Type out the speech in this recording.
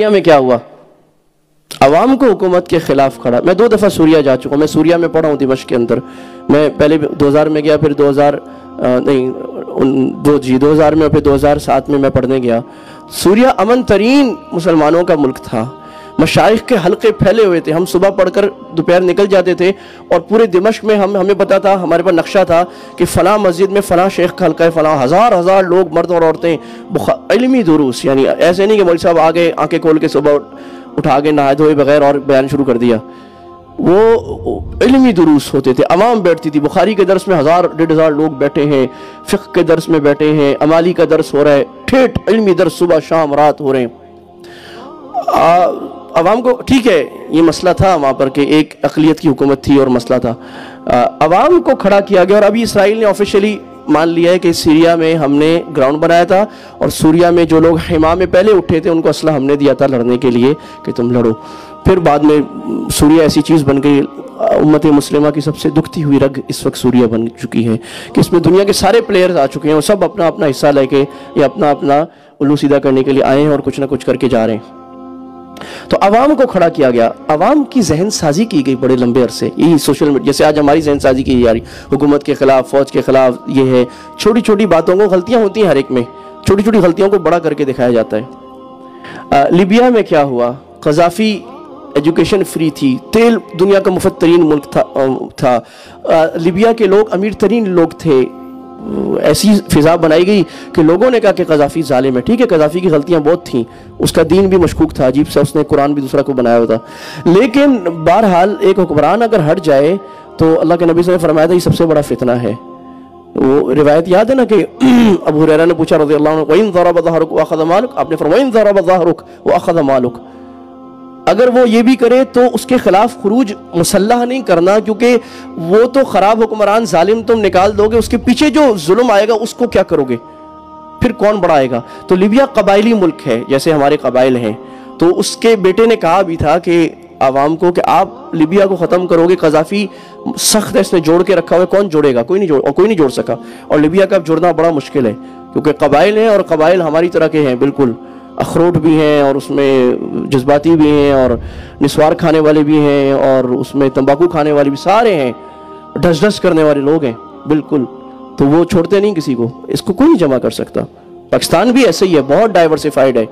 سوریا میں کیا ہوا؟ عوام کو حکومت کے خلاف کھڑا. میں 2 دفعہ سوریا جا چکا ہوں. میں سوریا میں پڑھا ہوں دمشق کے اندر. میں پہلے 2000 میں گیا, پھر 2000 میں, پھر 2007 میں پڑھنے گیا. سوریا امن ترین مسلمانوں کا ملک تھا. مشائخ کے حلقے پھیلے ہوئے تھے. ہم صبح پڑھ کر دوپہر نکل جاتے تھے اور پورے دمشق میں ہمیں پتا تھا, ہمارے پاس نقشہ تھا کہ فلاں مسجد میں فلاں شیخ کا حلقہ ہے, فلاں ہزار لوگ مرد اور عورتیں علمی دروس. یعنی ایسے نہیں کہ مولوی صاحب آگے آنکھیں کھول کے صبح اٹھا کے نہائے دھوئے بغیر اور بیان شروع کر دیا. وہ علمی دروس ہوتے تھے, عوام بیٹھتی تھی. بخاری کے درس میں 1000-1500 لوگ بیٹھے ہیں, فقہ کے درس میں بیٹھے ہیں, عمالی کا درس ہو رہا ہے, ٹھیٹ علمی درس صبح شام رات ہو رہے ہیں. عوام کو ٹھیک ہے یہ مسئلہ تھا وہاں پر کہ ایک اقلیت کی حکومت تھی اور مسئلہ تھا. عوام کو کھڑا کیا گیا, اور ابھی اسرائیل نے آفیشلی مان لیا ہے کہ سیریا میں ہم نے گراؤنڈ بنایا تھا اور سوریا میں جو لوگ حما میں پہلے اٹھے تھے ان کو اسلحہ ہم نے دیا تھا لڑنے کے لیے کہ تم لڑو. پھر بعد میں سوریا ایسی چیز بن گئی, امت مسلمہ کی سب سے دکھتی ہوئی رگ اس وقت سوریا بن چکی ہے کہ اس میں دنیا کے سارے پلیئرز آ چکے ہیں اور سب اپنا اپنا حصہ لے کے یا اپنا الو سیدھا کرنے کے لیے آئے ہیں اور کچھ نہ کچھ کر کے جا رہے ہیں. تو عوام کو کھڑا کیا گیا, عوام کی ذہن سازی کی گئی بڑے لمبے عرصے. یہی سوشل میڈیا جیسے آج ہماری ذہن سازی کی جا رہی, حکومت کے خلاف, فوج کے خلاف. یہ ہے چھوٹی چھوٹی باتوں کو, غلطیاں ہوتی ہیں ہر ایک میں, چھوٹی چھوٹی غلطیوں کو بڑا کر کے دکھایا جاتا ہے. لیبیا میں کیا ہوا؟ قذافی ایجوکیشن فری تھی, تیل دنیا کا مفت ترین ملک تھا. لیبیا کے لوگ امیر ترین لوگ تھے. ایسی فضا بنائی گئی کہ لوگوں نے کہا کہ قذافی ظالم ہے. ٹھیک ہے قذافی کی غلطیاں بہت تھیں, اس کا دین بھی مشکوک تھا, عجیب سا اس نے قرآن بھی دوسرا کو بنایا ہوا تھا, لیکن بہرحال ایک حکمران اگر ہٹ جائے تو اللہ کے نبی صلی اللہ علیہ وسلم نے فرمایا تھا یہ سب سے بڑا فتنہ ہے. وہ روایت یاد ہے نا کہ ابو ہریرہ نے پوچھا رضی اللہ عنہ, وَإِن ضَرَبَ ظَهْرُكَ وَأَخَذَ مَالُكَ, آپ نے فرمایا وَإِن ضَرَبَ ظَهْرُكَ وَأَخَذَ مَالُكَ, اگر وہ یہ بھی کرے تو اس کے خلاف خروج مسلح نہیں کرنا, کیونکہ وہ تو خراب حکمران ظالم تم نکال دو گے, اس کے پیچھے جو ظلم آئے گا اس کو کیا کرو گے, پھر کون بڑا آئے گا. تو لیبیا قبائلی ملک ہے جیسے ہمارے قبائل ہیں, تو اس کے بیٹے نے کہا بھی تھا کہ عوام کو کہ آپ لیبیا کو ختم کرو گے, قذافی سخت ہے, اس نے جوڑ کے رکھا ہوا ہے, کون جوڑے گا؟ کوئی نہیں جوڑ سکا. اور لیبیا کا جوڑنا بڑا مشکل ہے کیونکہ قبائل ہیں, اور قبائل ہماری طرح کے ہیں بالکل, اخروٹ بھی ہیں اور اس میں جذباتی بھی ہیں اور نسوار کھانے والے بھی ہیں اور اس میں تمباکو کھانے والے بھی, سارے ہیں, ڈس کرنے والے لوگ ہیں بالکل. تو وہ چھوڑتے نہیں کسی کو, اس کو کوئی نہیں جمع کر سکتا. پاکستان بھی ایسے ہی ہے, بہت ڈائیورسیفائیڈ ہے.